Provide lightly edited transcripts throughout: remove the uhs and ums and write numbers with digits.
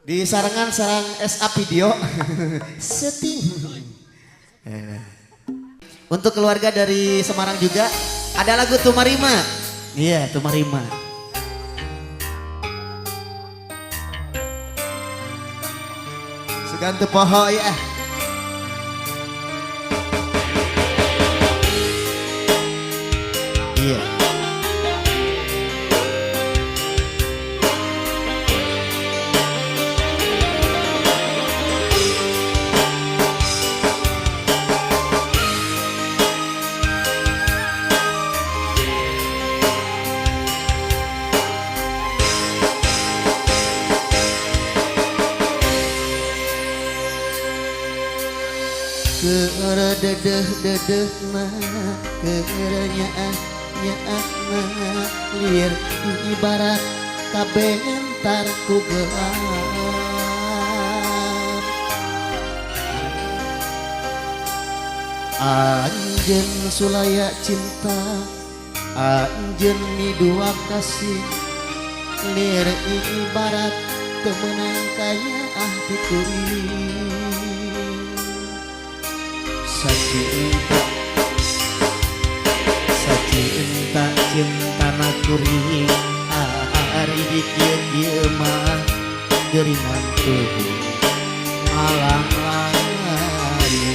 Di sarangan sarang SA video setting. Untuk keluarga dari Semarang juga ada lagu Tumarima. Iya, Tumarima. Sugan teu poho ya. Iya. Keur dedeh na keur nyaah na liar ibarat kabentar ku gelap. Anjeun sulaya cinta anjeun ni dua kasih liar ibarat teu meunang kanyaah dikuring. Sacinta cinta na kuring ari di kieu mah geuringan tubuh alang layu.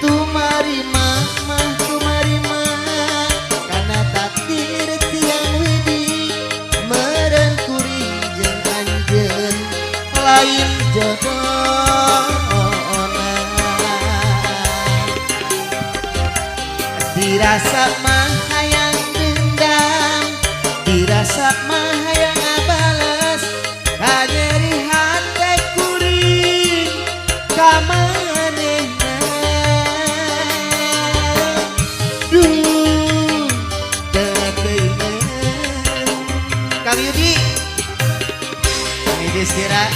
Tumarima mah tumarima kana takdir tiang widi meureun kuring jeung anjeun lain jodohna. Dirasa mah hayang dendam, dirasa mah hayang abales, kanyeri hate kuring ka manehna. Duh, teteunan Kang Yudi, Kang Yudi Stira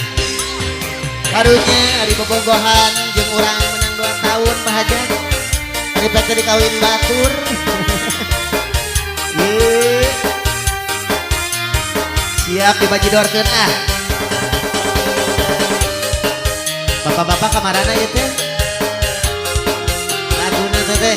karunya ari bobogohan jeung urang menang 2 tahun Pak Hajat ari pake dikawin batur. Siap dibajidorkeun ah. Bapak-bapak kamarana ieu teh laguna teh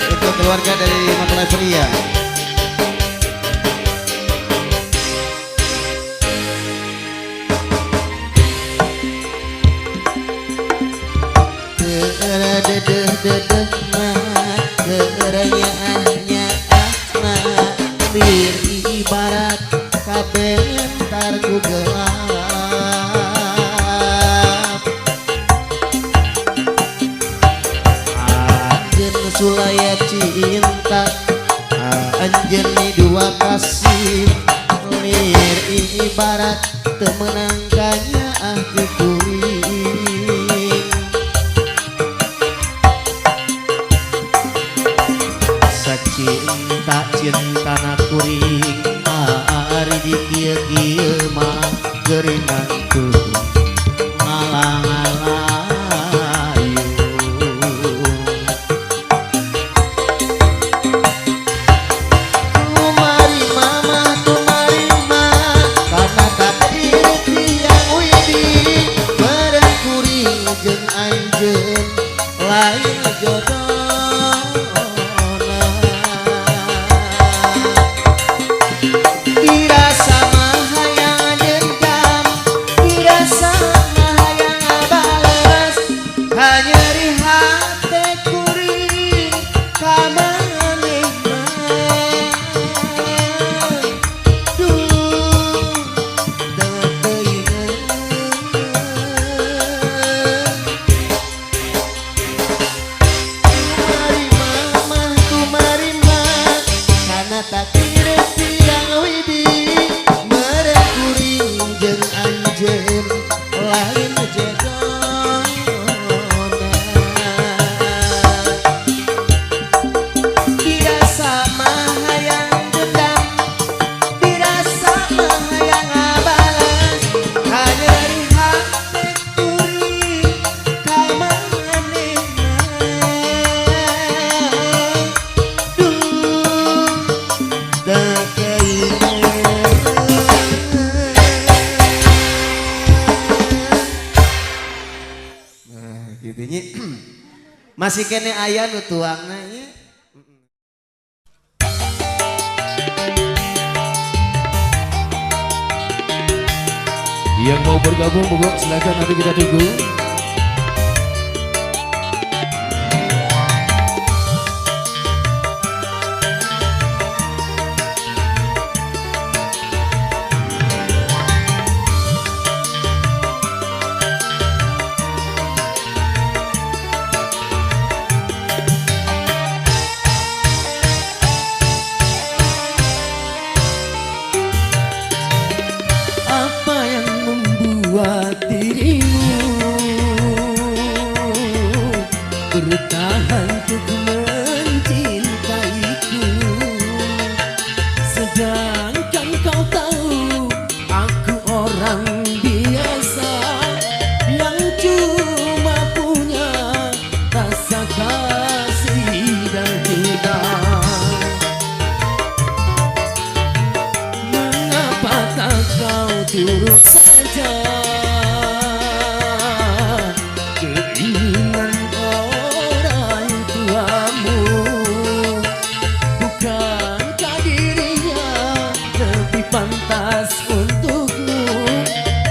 itu keluarga dari Mempelai Pria. Dedeh mah kerenyaahnya mah bir ibarat kabentar ku gelap. Anjeun sulaya cinta anjeun ni dua kasih lir ibarat teu meunang kanyaah dikuring. Sacinta cintana kuring ari di kieu mah geuringan tubuh ngalang-alang. Tumarima gitu nya. Masih kene aya nu tuangna nya. Yang mau bergabung monggo silakan, nanti kita tunggu. Dirimu bertahan untuk mencintaiku, sedangkan kau tahu aku orang biasa yang cuma punya rasa kasih dan cinta. Mengapa tak kau turut saja keinginan orang tuamu? Bukankah dirinya lebih pantas untukmu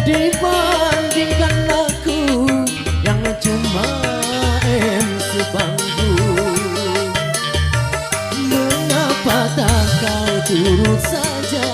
dibandingkan aku yang cuma sebangku? Mengapa tak kau turut saja?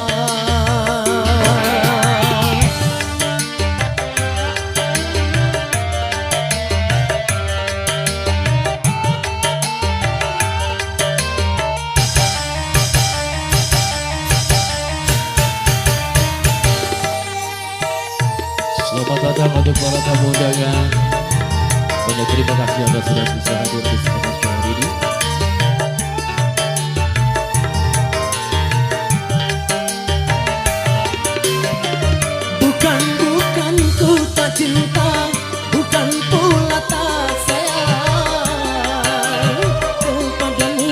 Selamat datang untuk para tamu undangan. Banyak terima kasih Anda sudah bisa hadir di kesempatan hari ini. Bukan ku tak cinta, bukan pula tak sayang kepadamu,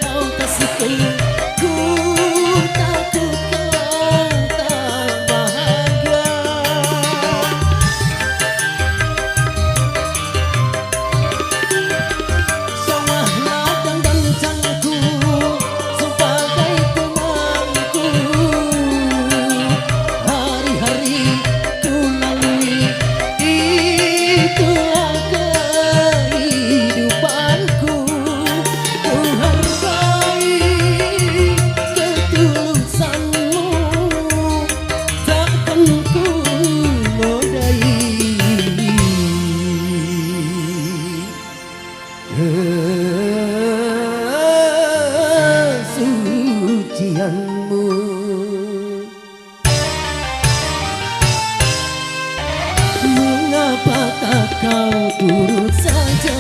kau kasihku. Ku takut kau tak bahagia. Sawah ladang dan canku sebagai temanku, hari-hari ku lalui, itulah kehidupanku. Ku hargai ketulusanmu, takkan ku nodai kesucianmu. Mengapa tak kau turut saja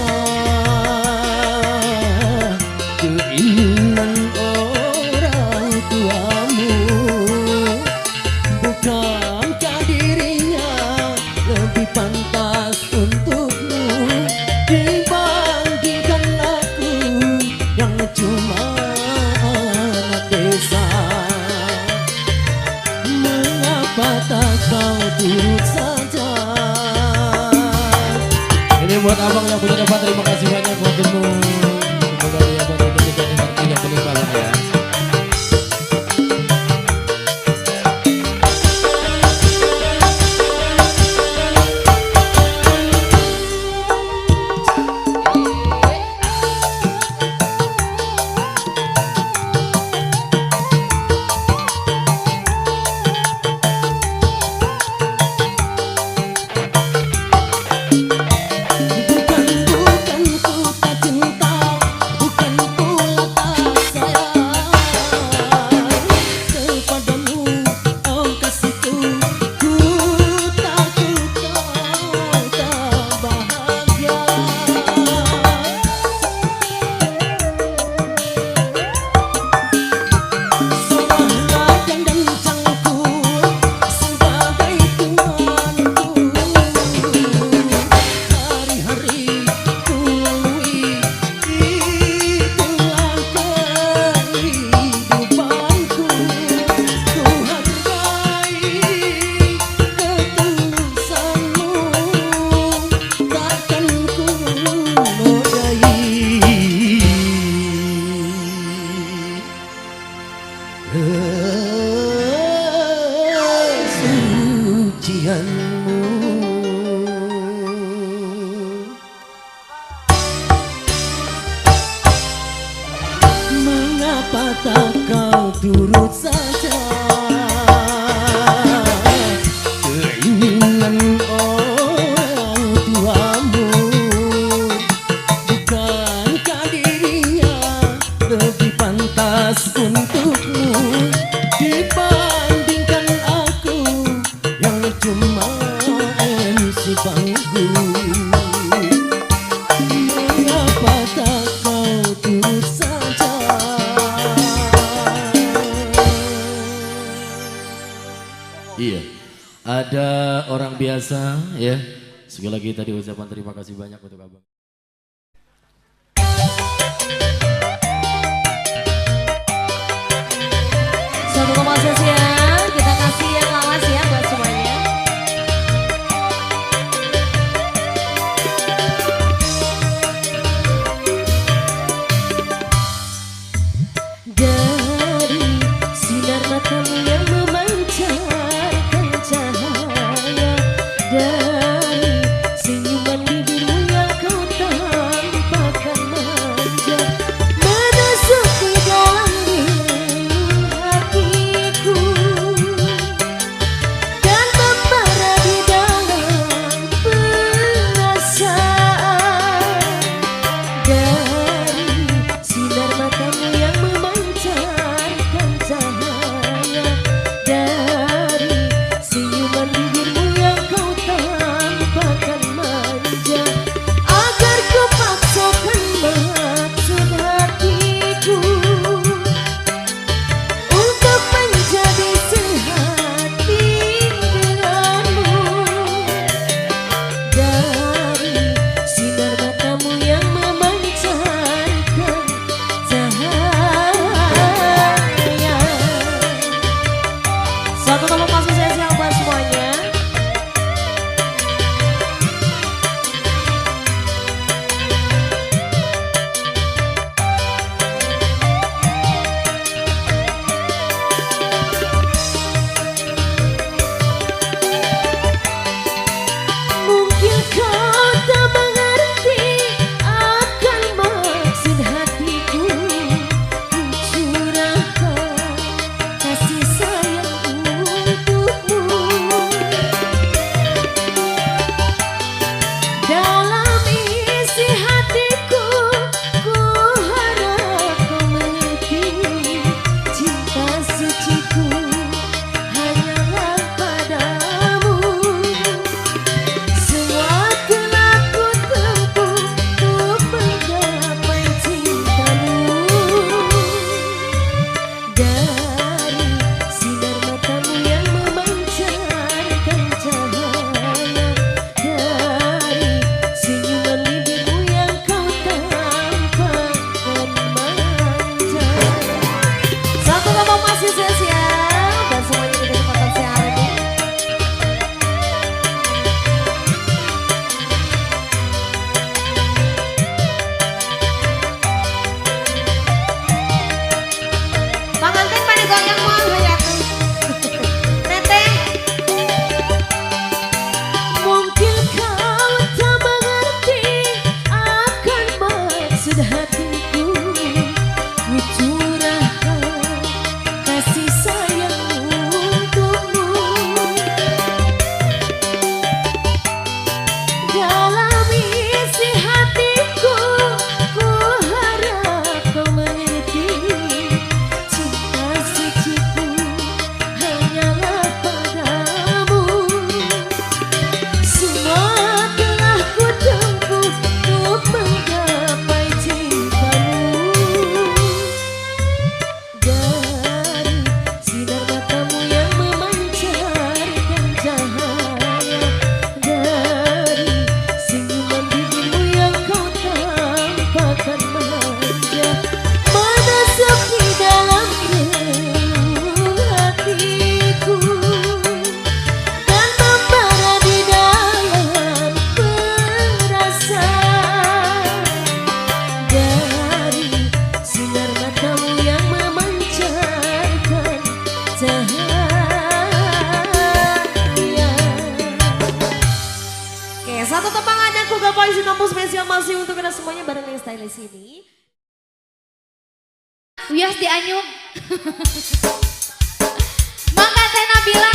keinginan orang tuamu? Bukankah dirinya lebih pantas untukmu dibandingkan aku yang cuma anak desa? Mengapa tak kau turut saja? Ini buat abang yang punya dapat, terima kasih banyak buat dulu. Semoga dia pada ketika yang berlimpah ya. Bukan ku tak cinta, bukan pula tak sayang glamor. Bukankah dirinya lebih pantas untukmu dibandingkan aku yang cuma MC panggung? Mengapa tak kau turut saja? Iya, ada orang biasa ya. Sekali lagi tadi ucapan terima kasih banyak untuk abang. Satu komposisi ya, kita kasih yang lawas ya buat semuanya. Dari sinar matamu yang memancarkan cahaya, dari senyuman bibirmu yang kau tampakkan manja, menusuk di dalam hatiku dan membara di dalam perasaan. Dari sinar matamu yang memancarkan cahaya, dari senyuman bibirmu yang kau tampakkan manja, agar ku paksakan maksud hatiku untuk menjadi sehati denganmu. Dari sinar matamu yang memancarkan cahaya. Satu komposisi spesial buat semuanya. Mungkin kau tak mengerti akan maksud hatiku mencurahkan kasih sayang untukmu. Dalam isi hatiku, ku harap kau mengerti cinta suciku hanyalah padamu. Semua telah ku tempuh untuk menggapai cintamu. Dari sinar matamu yang memancarkan cahaya, dari senyuman bibirmu yang kau tampakkan manja. Satu komposisi spesial buat semuanya di potensi hari ini. Pengantin pada goyang mau lihat. Teteh. Mungkin kau tak mengerti akan maksud hatiku mencurahkan kasih sayang untukmu. Dalam isi hatiku, ku harap kau mengerti cinta suciku hanyalah padamu. Semua telah ku tempuh untuk menggapai cintamu. Dari sinar matamu yang memancarkan cahaya, dari senyuman bibirmu yang kau tampakkan manja, menusuk di dalam relung hatiku dan membara di dalam perasaan. Dari sinar matamu yang memancarkan cahaya. Oke, satu tepangannya aku gak polisi nomor spesial masih untuk kita semuanya bareng yang stylist ini. Wios dianyum. Mangga Teh Nabila.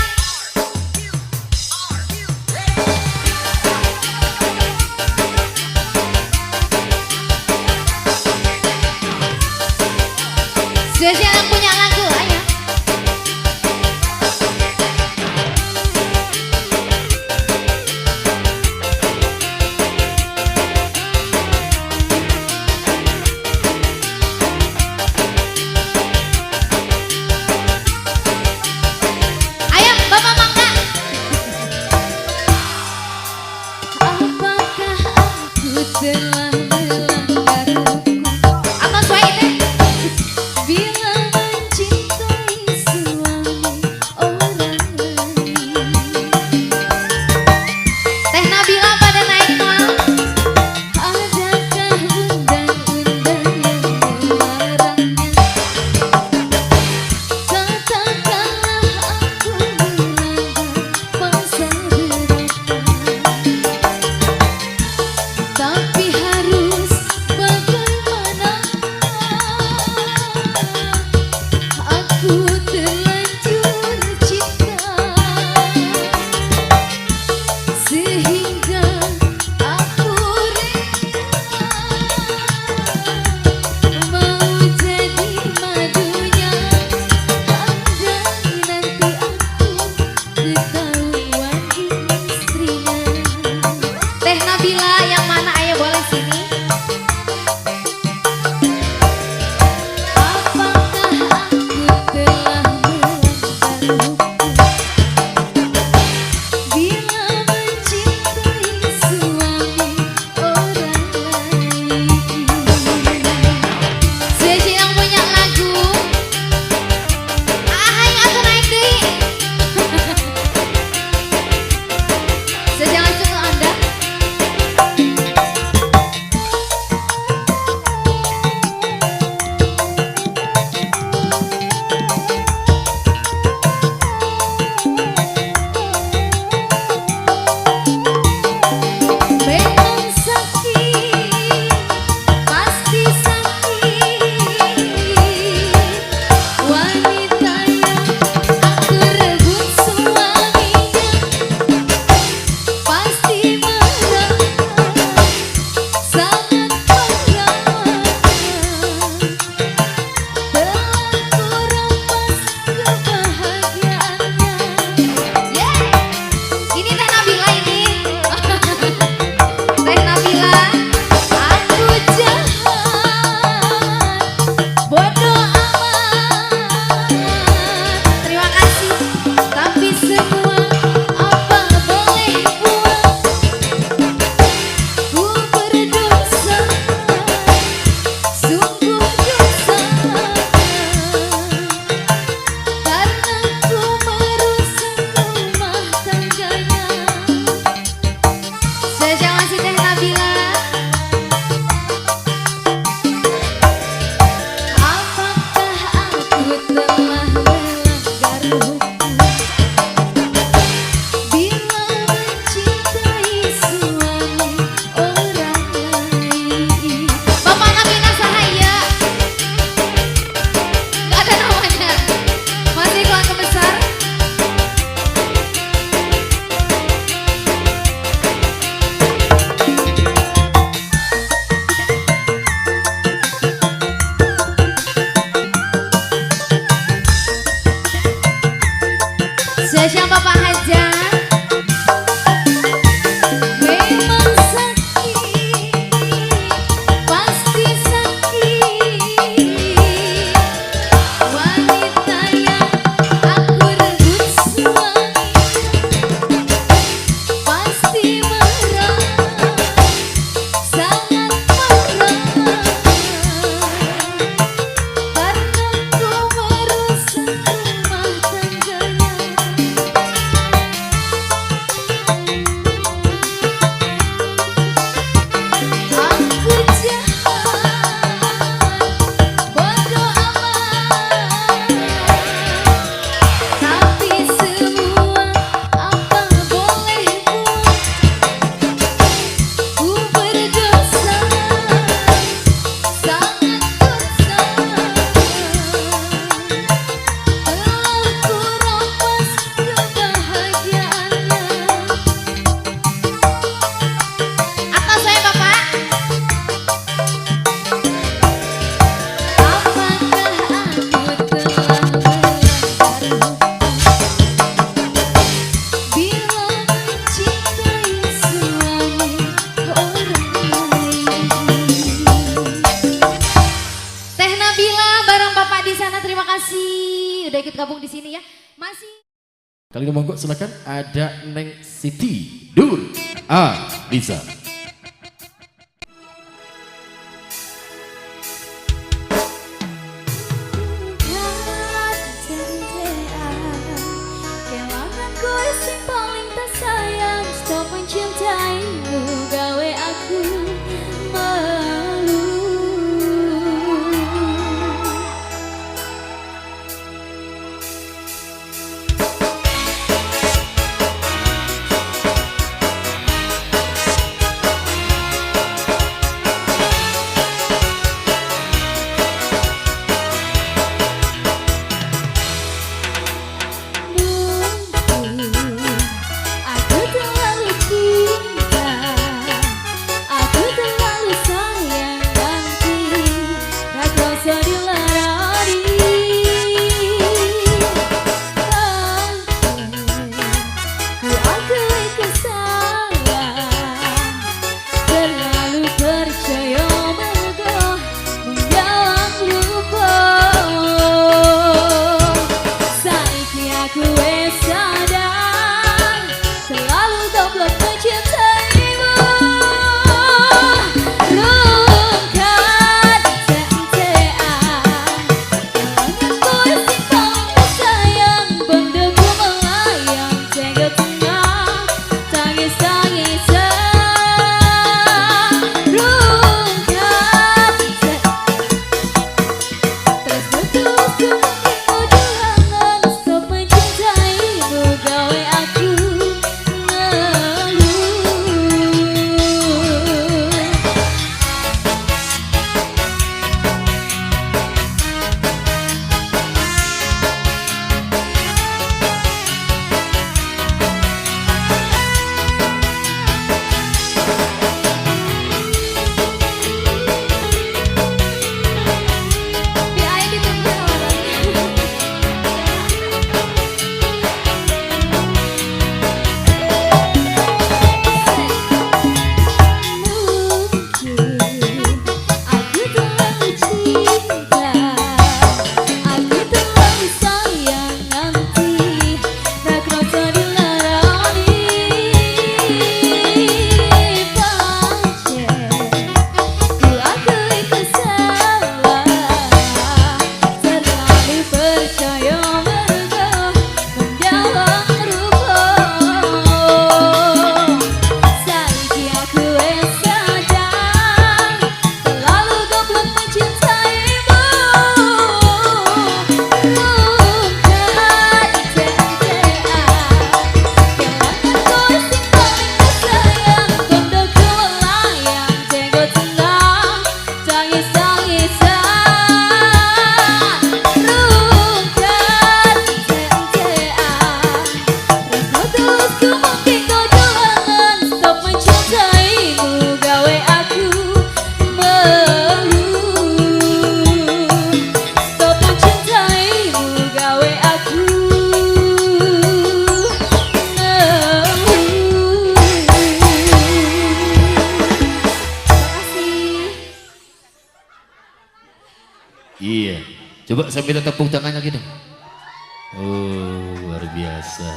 telah melanggar hukum. Atau suai teh. Bila mencintai suami orang lain. Teh Nabila pada naik mal. Adakah undang-undang yang melarangnya? Katakanlah aku melanggar pasal berapa. Tapi harus bagaimana? Aku terlanjur cinta sehingga aku rela mau jadi madunya. Andai nanti aku ketahuan istrinya. Teh Nabila yang mana ayo boleh sini. Apakah aku telah melanggar hukum bila mencintai suami orang lain? Siapa yang punya lagu? Ayo atuh naik deui. Saya jangan cukup Anda. Memang sakit, pasti sakit. Wanita yang aku rebut suaminya pasti marah, sangat marah. Telah kurampas kebahagiaannya. Ini Teh Nabila ini. Teh Nabila. Aku jahat, bodoh amat. Terima kasih. Tapi semua apa boleh buat, ku berdosa, sungguh dosa, karena ku merusak rumah tangganya. Saya jangan si Teh Nabila. Apakah aku telah melanggar hukum bila mencintai suami orang lain? Bapak Nabila Sahaya. Gak ada namanya. Masih keluarga besar. Siapa Bapak Hajar? Memang sakit, pasti sakit. Wanita yang aku rebut suaminya pasti marah, sangat marah. Karena ku merusak rumah tangganya. Aku jahat, bodoh amat. Tapi semua apa boleh buat, ku berdosa, sangat dosa. Telah kurampas kebahagiaannya. Atau saya Bapak? Apakah aku telah melanggar hukum bila mencintai suami orang lain? Teh Nabila bareng Bapak di sana. Terima kasih udah ikut gabung di sini ya. Masih Kali ini monggo silakan ada Neng Siti Nur Alisa. Iya. Coba saya minta tepuk tangan lagi dong. Oh, luar biasa.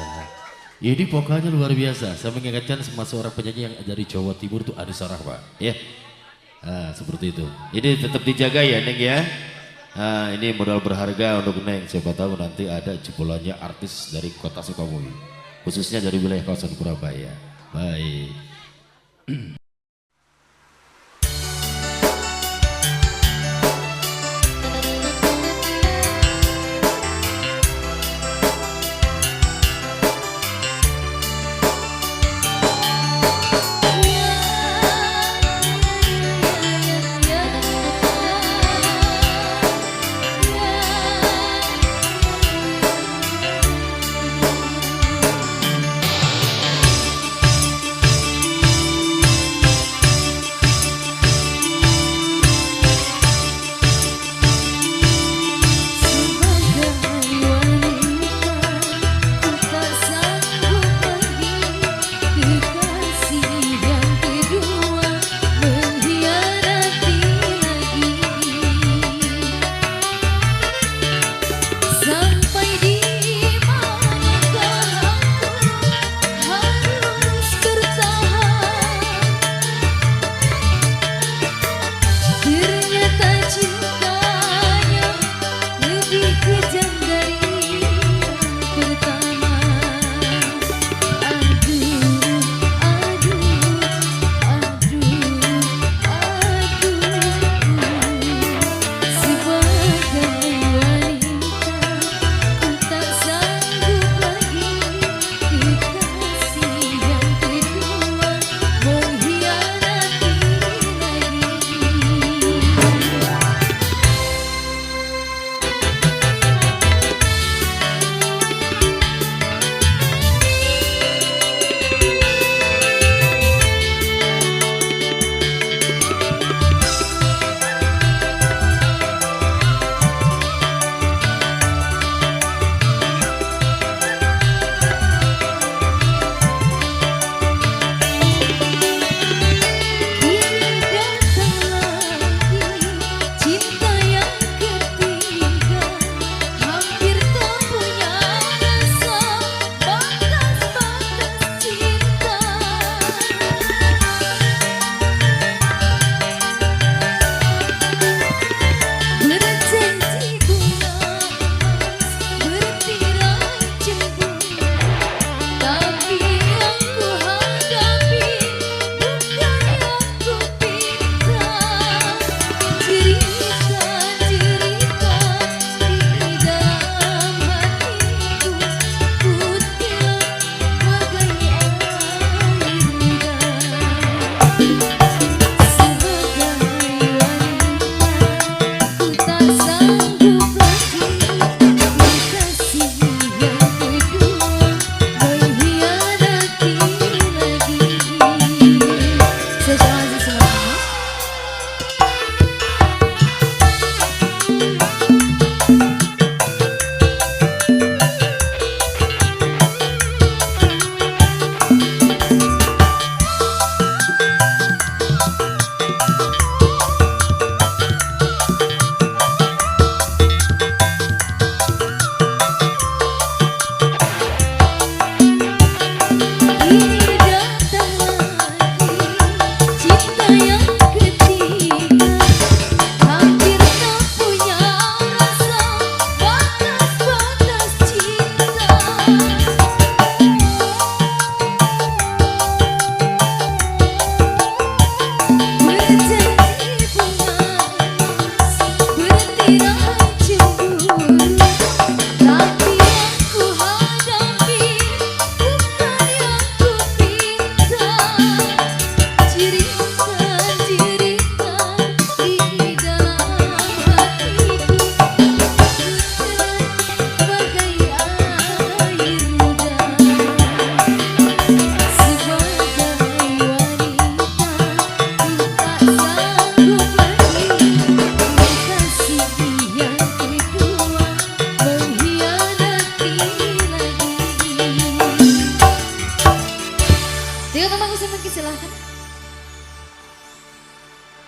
Ini vokalnya luar biasa. Saya mengingatkan sama seorang penyanyi yang dari Jawa Timur tuh Adi Sarah, Pak. Ya. Nah, seperti itu. Ini tetap dijaga ya, Neng ya. Nah, ini modal berharga untuk Neng. Siapa tahu nanti ada jebolannya artis dari kota Sukabumi. Khususnya dari wilayah kawasan Surabaya. Baik.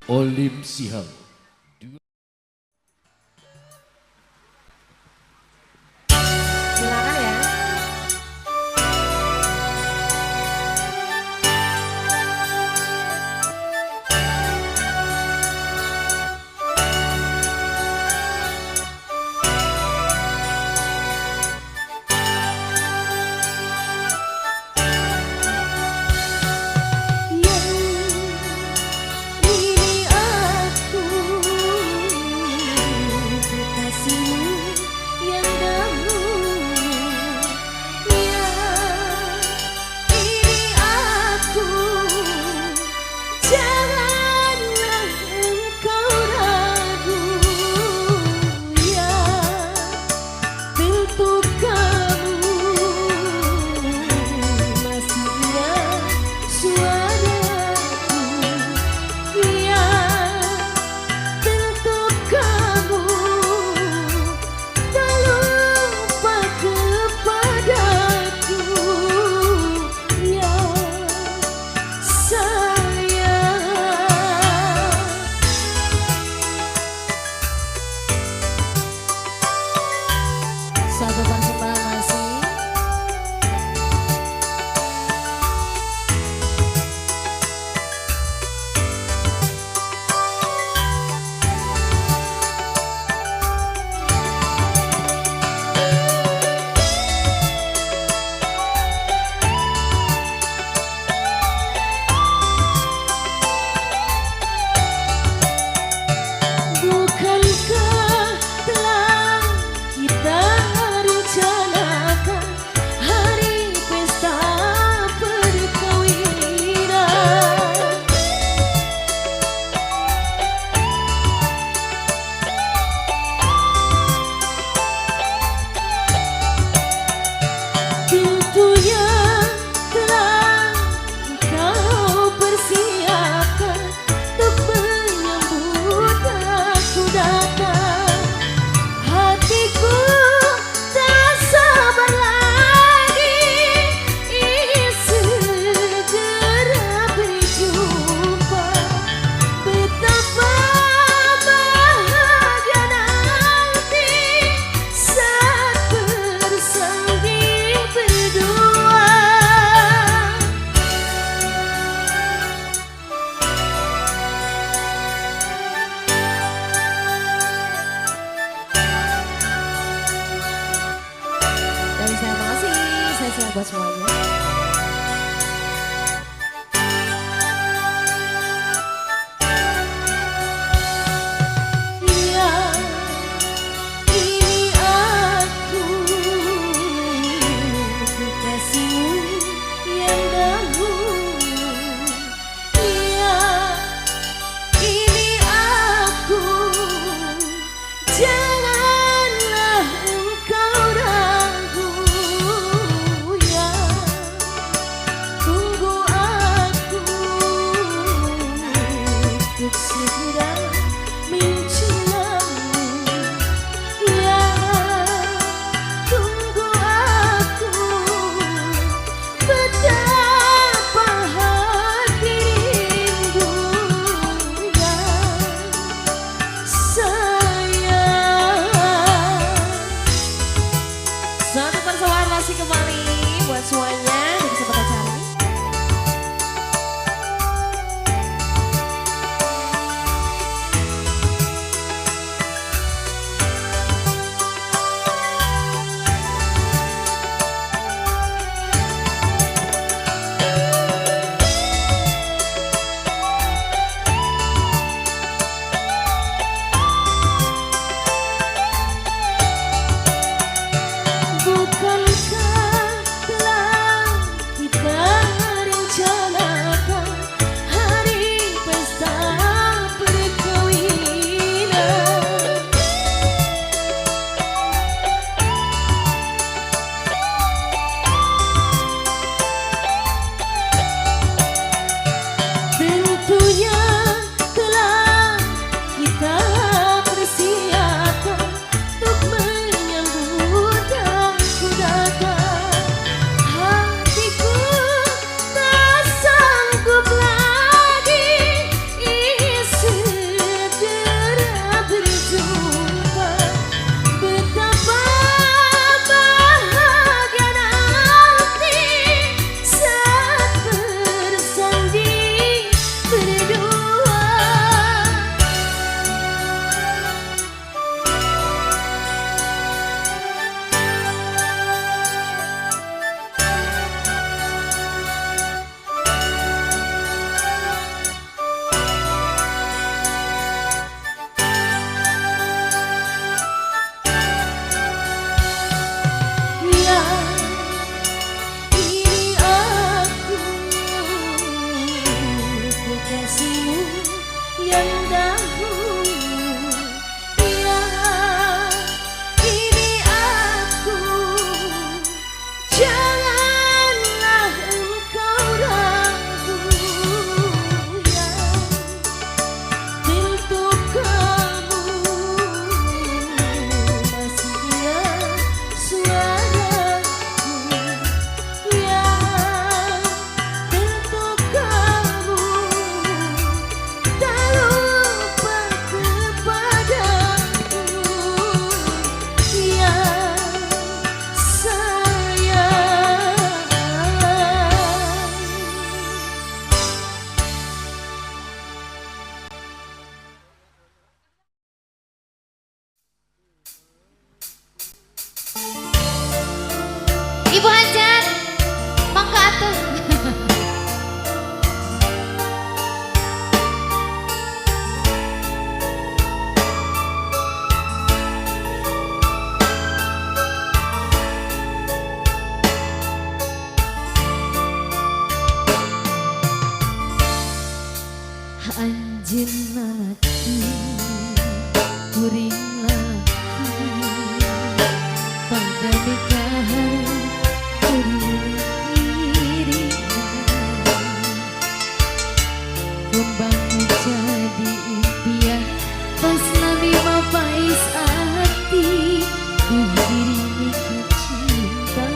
Olim Sihal. buat semuanya. Ya, ini aku kekasihmu yang dahulu. Ya, ini aku, janganlah engkau ragu. Ya, tunggu aku untuk segera menciummu. Ya, tunggu aku, betapa hati rindu. Ya, sayang. Satu persembahan masih kembali buat semuanya di kesempatan hari ini. Bukankah telah kita rencanakan hari pesta perkawinan? Tentunya telah kita persiapkan untuk menyambut aku datang. Hatiku tak sanggup lagi segera berjumpa. Betapa bahagia nanti saat bersanding berdua. Ya, ini aku kekasihmu yang dahulu. Ya, ini aku, janganlah engkau ragu. Ya, tentu kamu masih ingat suaraku. Ya, tentu kamu tak lupa kepadaku. Ya, sayang. Ibu Hajat, mangga atuh. Anjeunna laki, kuring laki, pada nikahan kuring iringan. Kembang jadi impian, pas nami mapais hati, diiringi kecintaan.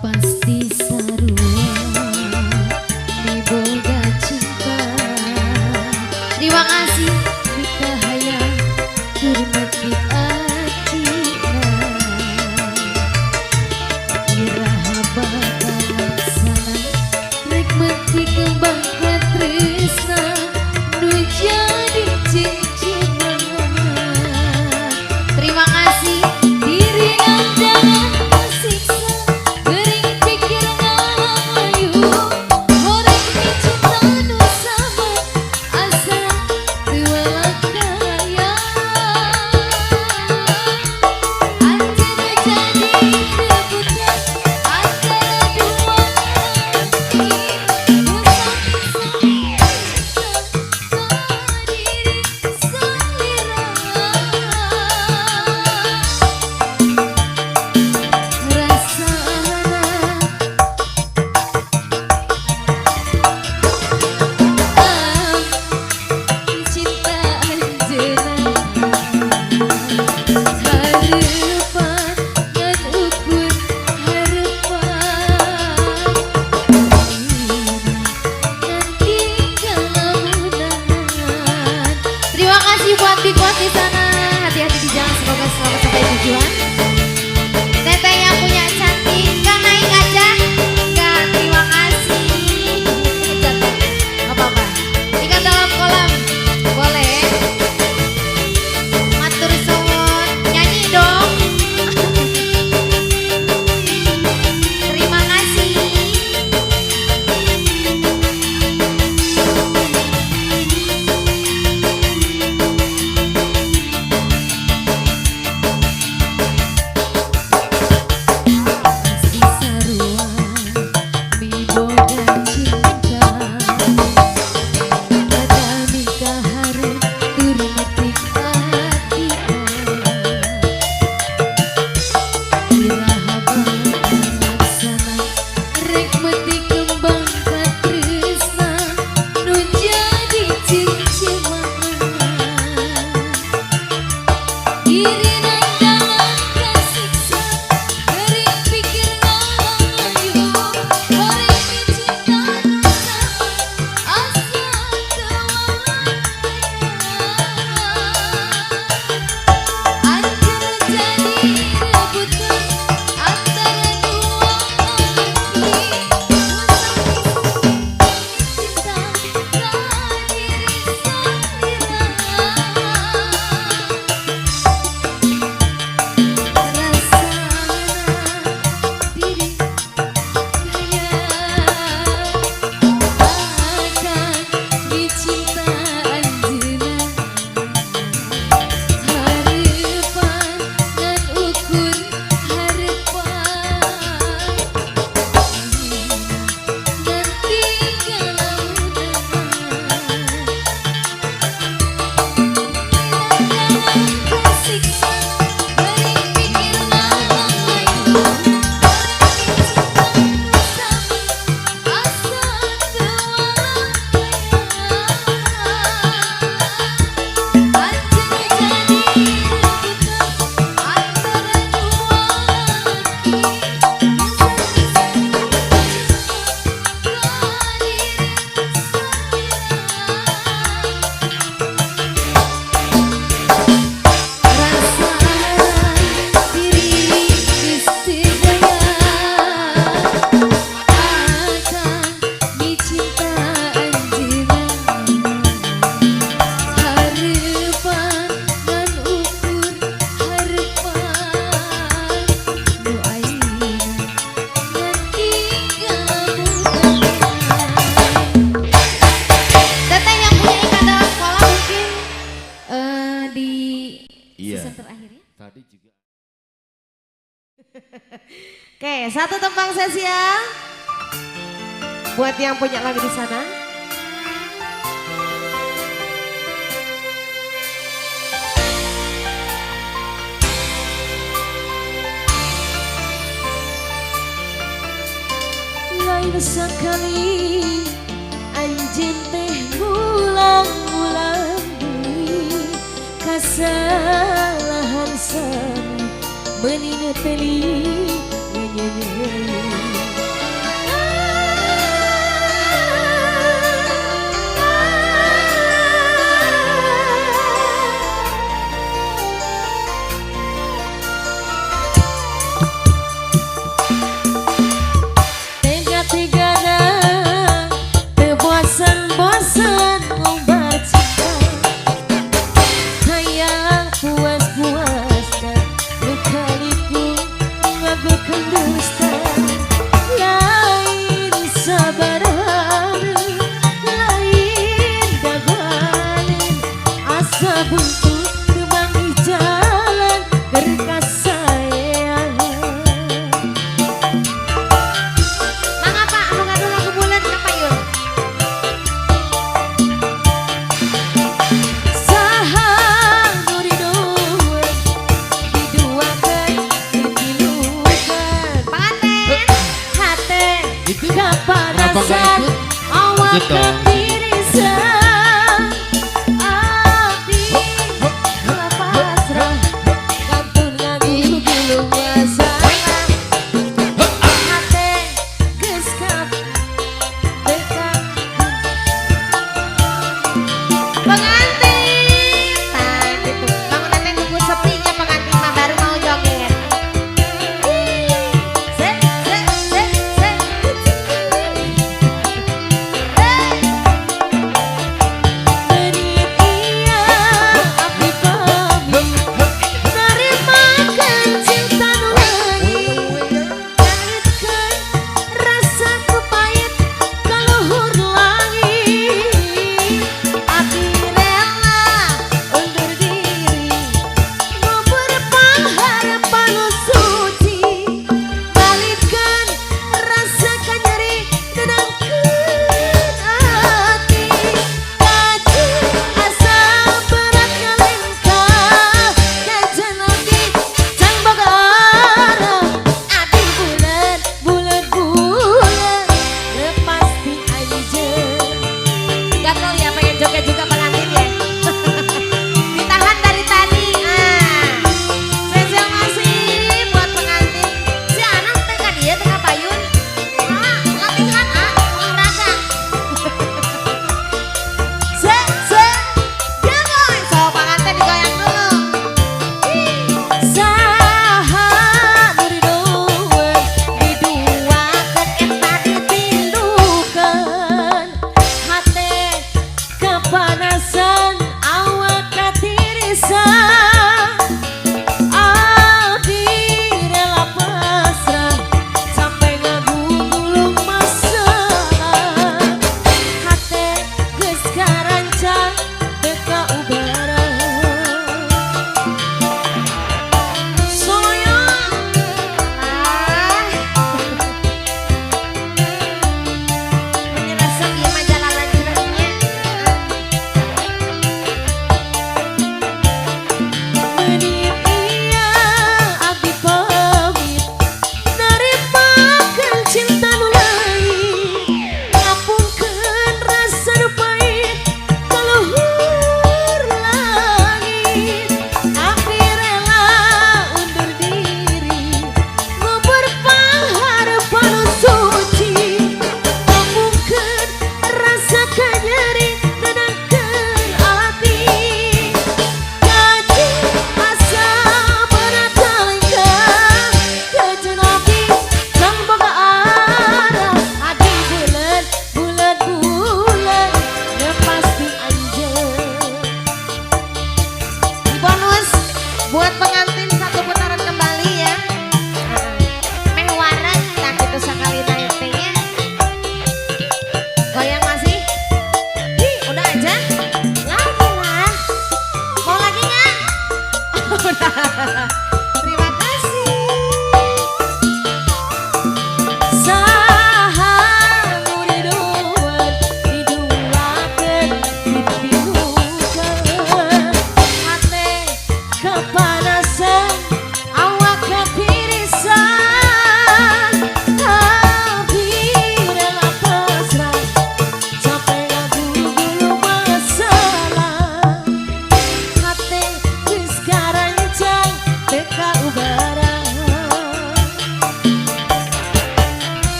Pas Oke, satu tembang sesi ya. Buat yang punya lagu di sana. Lain sekali anjing teh ngulang-ulang deui kasalahan sami menina teli nyanyi. Tega-tegana teu bosan-bosan ngombat cinta hayang puas-puasna lika-liku ngagulkeun dusta lain sabaraha lain dabalin asa buntu teu mangih jalan keur kasayangan. Mangga Pak, anu ngadu lagu bulan apa yuk? Saha nu riduan diduakeun ditilukan Panganten. hate Itu kenapa nggak kapadasan ikut? awak Ikut dong. ketirisan abdi pasrah kantun lagu belum masalah hate geus kapdekan Pengantin. Nah gitu. Bangun nanti nunggu sepinya pengantin mah baru mau joget. se se se se Hey.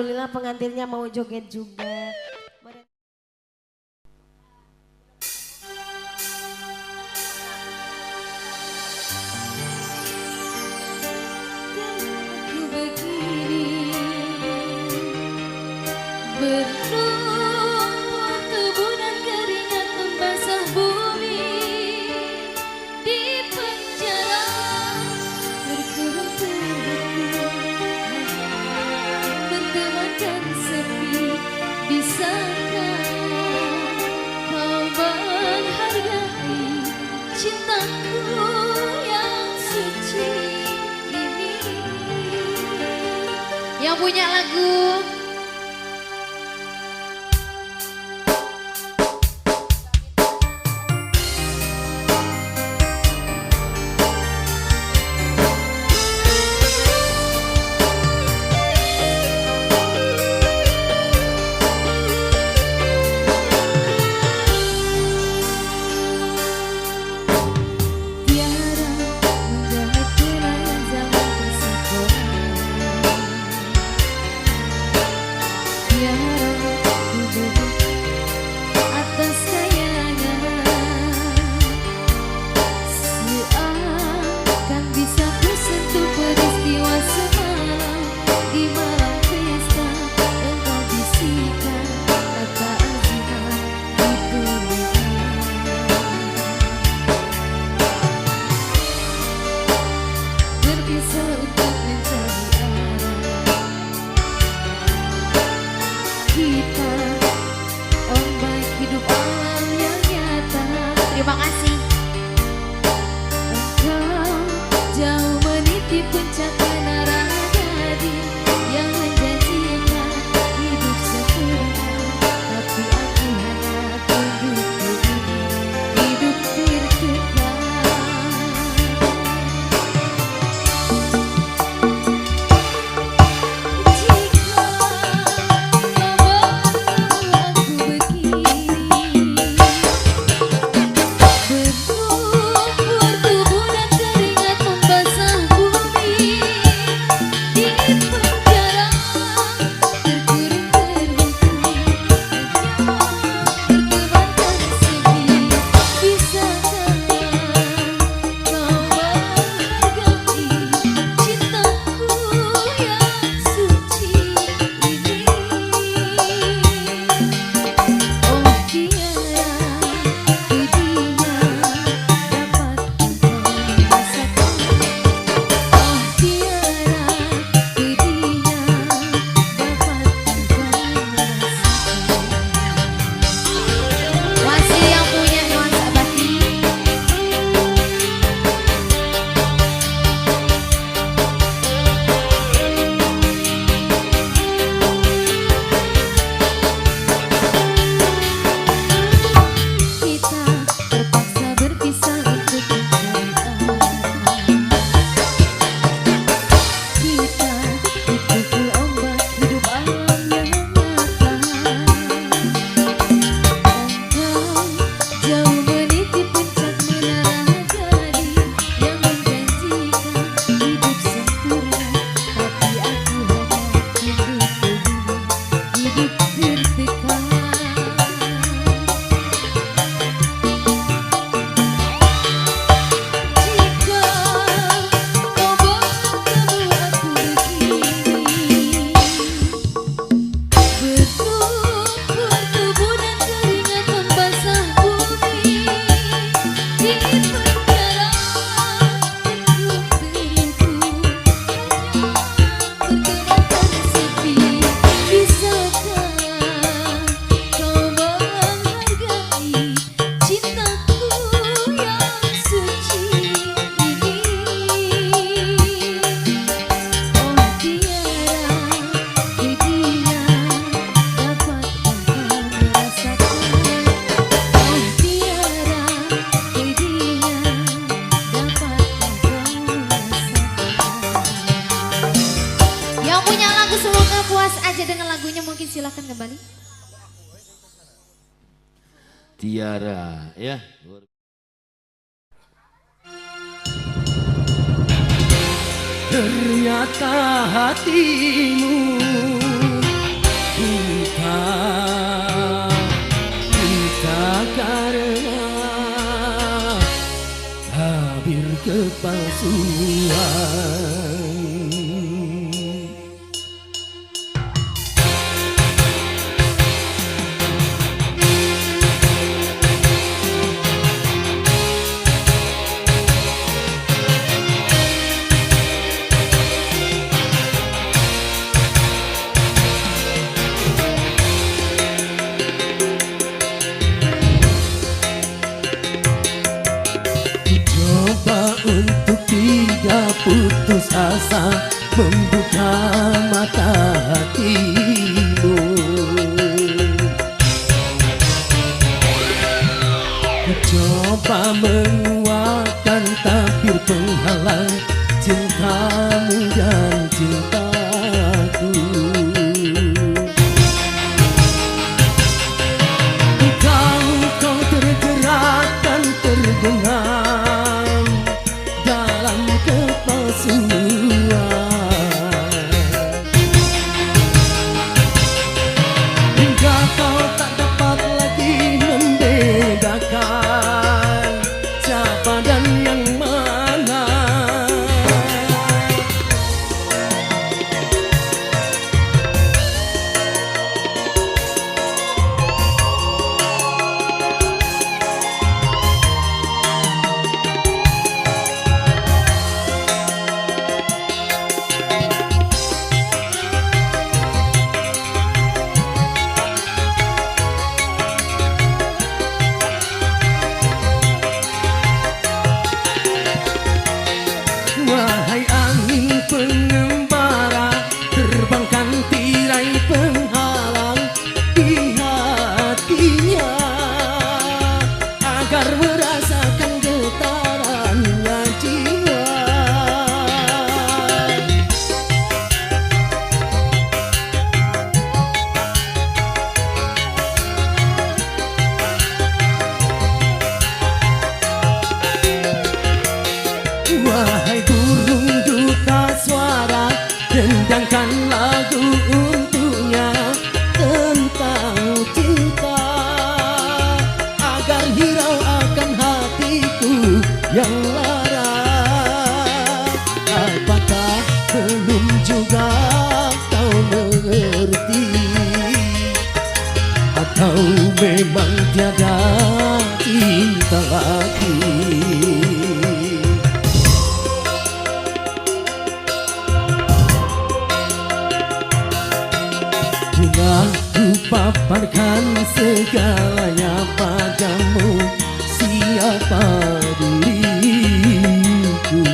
alhamdulillah pengantinnya mau joget juga. Berlumpur tubuh dan keringat membasah bumi. Di penjara terkurung bertemankan sepi. Bisakah kau menghargai cintaku yang suci ini? Yang punya lagu terima kasih. Engkau jauh meniti puncak menara gading yang menjanjikan hidup sempurna, tapi aku hanya tunduk begini, hidup tertekan. Jika membawa aku begini. silakan kembali. Tiara, ya. Ternyata hatimu kita karena tabir kepalsuan. Untuk tidak putus asa membuka mata hatimu. Ku coba menguatkan tabir penghalang cintamu dan cintaku. Ku tahu kau terjerat dan terbenam dalam kepalsuan, hingga kau tak dapat lagi membedakan siapa dan yang mana. Wahai angin pengembara, terbangkan tirai penghalang di hatinya, agar merasakan getarannya jiwa. Wahai burung duta suara, dendangkan lagu untuknya tentang cinta, agar hirau akan hatiku yang lara. Apakah belum juga kau mengerti, atau memang tiada cinta lagi? Telah ku paparkan segalanya padamu, siapa diriku.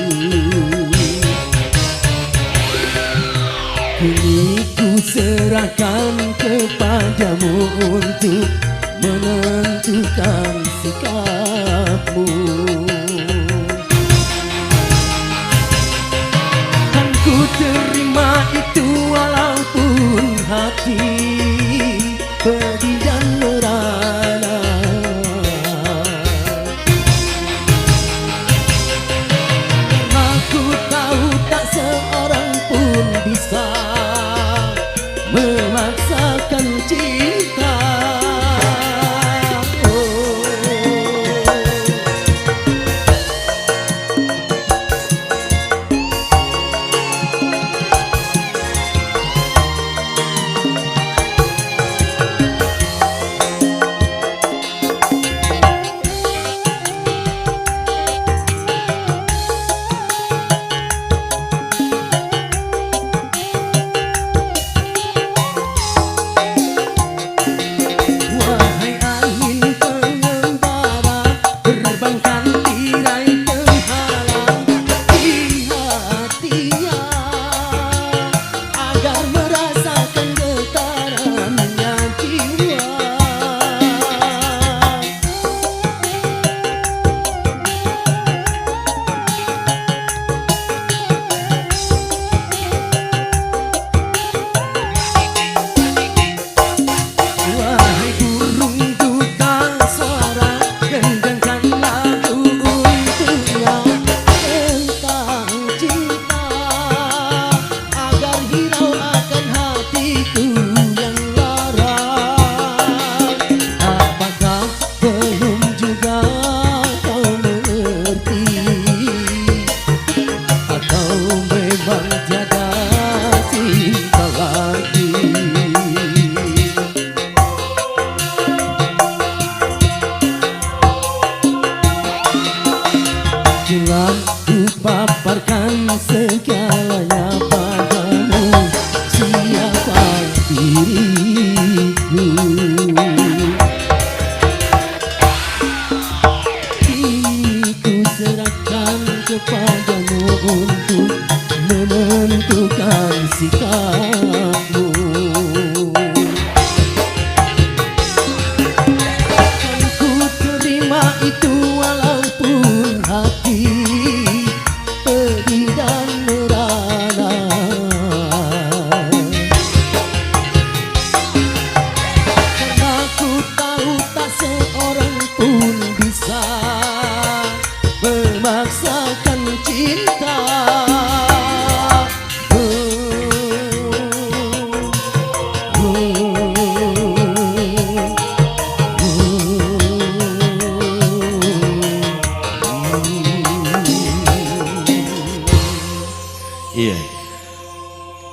Kini ku serahkan kepadamu untuk menentukan sikapmu. Kan ku terima itu walaupun hati pedih dan merana. Aku tahu tak seorang pun bisa memaksakan cinta. segalanya padamu, siapa diriku. Kini ku serahkan kepadamu untuk menentukan sikapmu. Kan ku terima itu walaupun hati pedih dan merana. Karena ku tahu tak seorang pun bisa memaksakan cinta. Iya.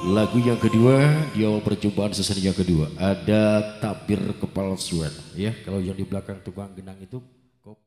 Lagu yang kedua di awal perjumpaan season yang kedua ada tabir kepalsuan. Ya, kalau yang di belakang tukang genang itu kopi.